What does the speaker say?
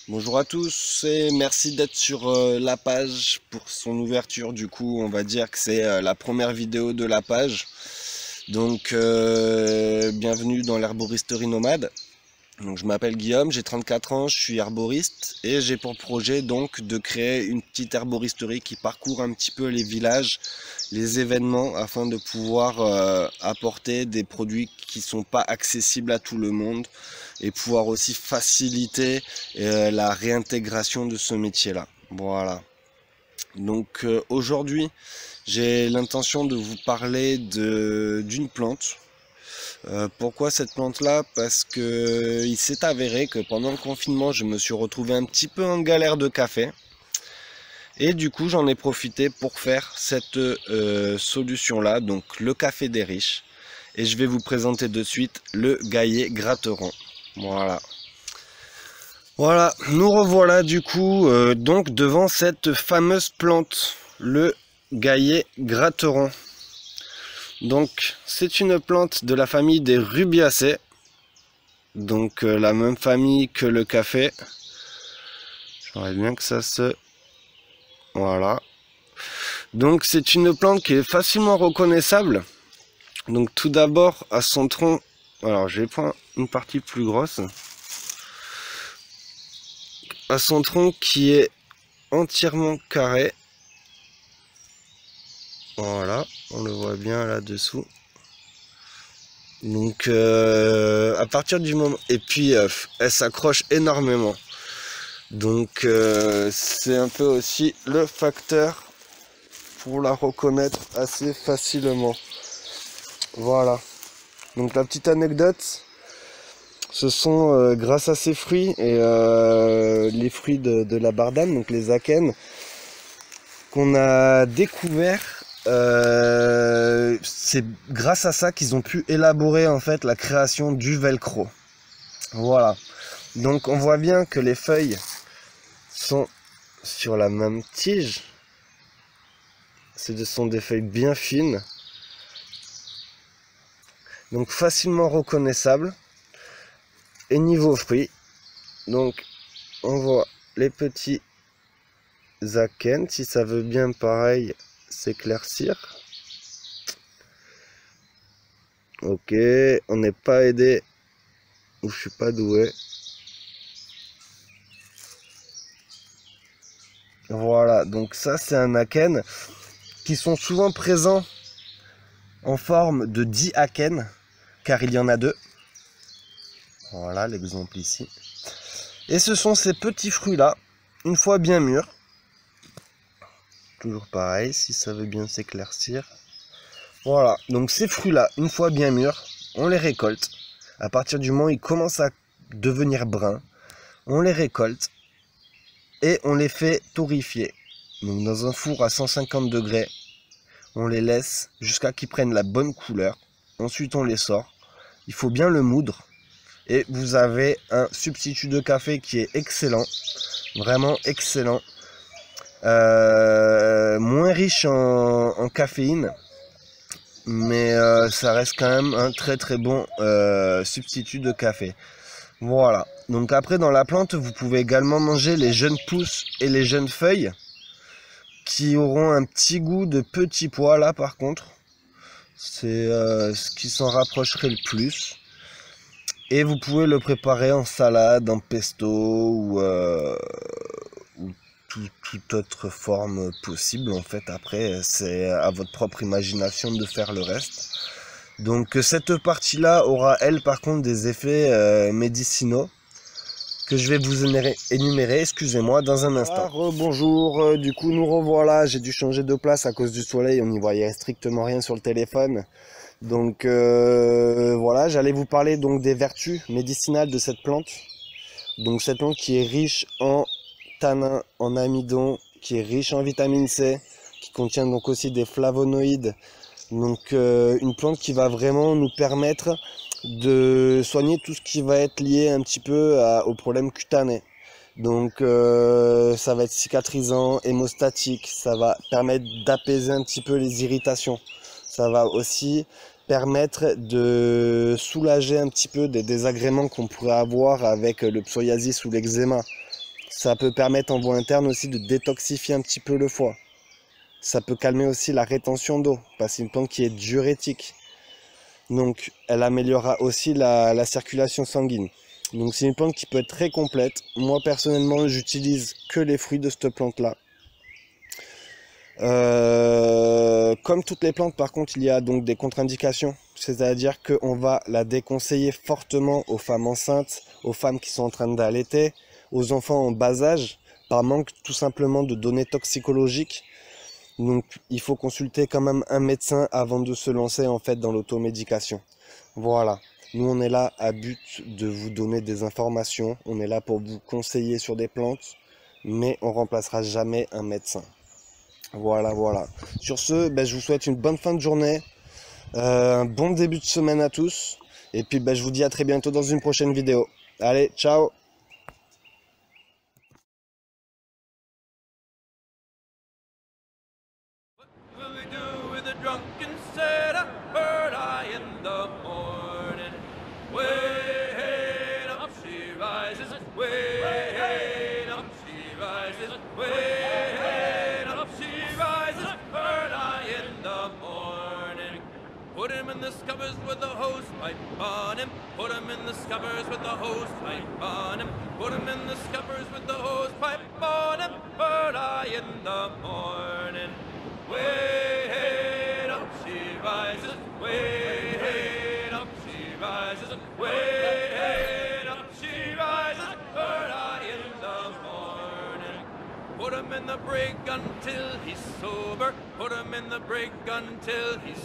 Bonjour à tous et merci d'être sur la page pour son ouverture. Du coup, on va dire que c'est la première vidéo de la page. Donc, bienvenue dans l'herboristerie nomade. Donc, je m'appelle Guillaume, j'ai 34 ans, je suis herboriste et j'ai pour projet donc de créer une petite herboristerie qui parcourt un petit peu les villages, les événements afin de pouvoir apporter des produits qui sont pas accessibles à tout le monde et pouvoir aussi faciliter la réintégration de ce métier-là. Voilà. Donc aujourd'hui, j'ai l'intention de vous parler d'une plante. Pourquoi cette plante-là? Parce que il s'est avéré que pendant le confinement, je me suis retrouvé un petit peu en galère de café. Et du coup, j'en ai profité pour faire cette solution-là, donc le café des riches. Et je vais vous présenter de suite le Gaillet Gratteron. Voilà. Voilà, nous revoilà du coup donc devant cette fameuse plante, le Gaillet Gratteron. Donc c'est une plante de la famille des Rubiacées, donc la même famille que le café. J'aimerais bien que ça se... Voilà. Donc c'est une plante qui est facilement reconnaissable. Donc tout d'abord à son tronc, alors je vais prendre une partie plus grosse. À son tronc qui est entièrement carré. Voilà, on le voit bien là-dessous. Donc à partir du moment... Et puis elle s'accroche énormément. Donc c'est un peu aussi le facteur pour la reconnaître assez facilement. Voilà. Donc la petite anecdote, ce sont grâce à ces fruits et les fruits de la bardane, donc les akènes, qu'on a découvert. C'est grâce à ça qu'ils ont pu élaborer en fait la création du velcro. Voilà. Donc on voit bien que les feuilles sont sur la même tige. Ce sont des feuilles bien fines. Donc facilement reconnaissables. Et niveau fruits, donc on voit les petits akènes, si ça veut bien pareil s'éclaircir. Ok, on n'est pas aidé, ou je suis pas doué. Voilà, donc ça c'est un akène qui sont souvent présents en forme de 10 akènes, car il y en a 2. Voilà l'exemple ici. Et ce sont ces petits fruits là, une fois bien mûrs. Toujours pareil, si ça veut bien s'éclaircir. Voilà, donc ces fruits là, une fois bien mûrs, on les récolte. À partir du moment où ils commencent à devenir bruns, on les récolte et on les fait torréfier. Donc dans un four à 150 degrés, on les laisse jusqu'à qu'ils prennent la bonne couleur. Ensuite on les sort. Il faut bien le moudre. Et vous avez un substitut de café qui est excellent. Vraiment excellent. Moins riche en caféine. Mais ça reste quand même un très très bon substitut de café. Voilà. Donc après dans la plante, vous pouvez également manger les jeunes pousses et les jeunes feuilles qui auront un petit goût de petits pois là par contre. C'est ce qui s'en rapprocherait le plus. Et vous pouvez le préparer en salade, en pesto ou toute autre forme possible. En fait, après, c'est à votre propre imagination de faire le reste. Donc cette partie-là aura, elle, par contre, des effets médicinaux que je vais vous énumérer, excusez-moi, dans un instant. Rebonjour, du coup, nous revoilà. J'ai dû changer de place à cause du soleil. On n'y voyait strictement rien sur le téléphone. Donc voilà, j'allais vous parler donc des vertus médicinales de cette plante. Donc cette plante qui est riche en tanins, en amidon, qui est riche en vitamine C, qui contient donc aussi des flavonoïdes. Donc une plante qui va vraiment nous permettre de soigner tout ce qui va être lié un petit peu aux problèmes cutanés. Donc ça va être cicatrisant, hémostatique, ça va permettre d'apaiser un petit peu les irritations. Ça va aussi permettre de soulager un petit peu des désagréments qu'on pourrait avoir avec le psoriasis ou l'eczéma. Ça peut permettre en voie interne aussi de détoxifier un petit peu le foie. Ça peut calmer aussi la rétention d'eau, parce que c'est une plante qui est diurétique. Donc elle améliorera aussi la circulation sanguine. Donc c'est une plante qui peut être très complète. Moi personnellement j'utilise que les fruits de cette plante là. Comme toutes les plantes par contre il y a donc des contre-indications. C'est-à-dire qu'on va la déconseiller fortement aux femmes enceintes, aux femmes qui sont en train d'allaiter, aux enfants en bas âge, par manque tout simplement de données toxicologiques. Donc il faut consulter quand même un médecin avant de se lancer en fait dans l'automédication. Voilà, nous on est là à but de vous donner des informations, on est là pour vous conseiller sur des plantes, mais on remplacera jamais un médecin. Voilà, voilà. Sur ce, je vous souhaite une bonne fin de journée, un bon début de semaine à tous, et puis je vous dis à très bientôt dans une prochaine vidéo. Allez, ciao! Drunken sailor, bird eye in the morning. Way up she rises, way up she rises, way up she rises, bird eye in the morning. Put him in the scuppers with the hose pipe on him. Put him in the scuppers with the hose pipe on him. Put him in the scuppers with the hose pipe on him. Bird eye in the morning. Way up she rises, way up she rises, way up she rises, bird eye in the morning. Put him in the brig until he's sober, put him in the brig until he's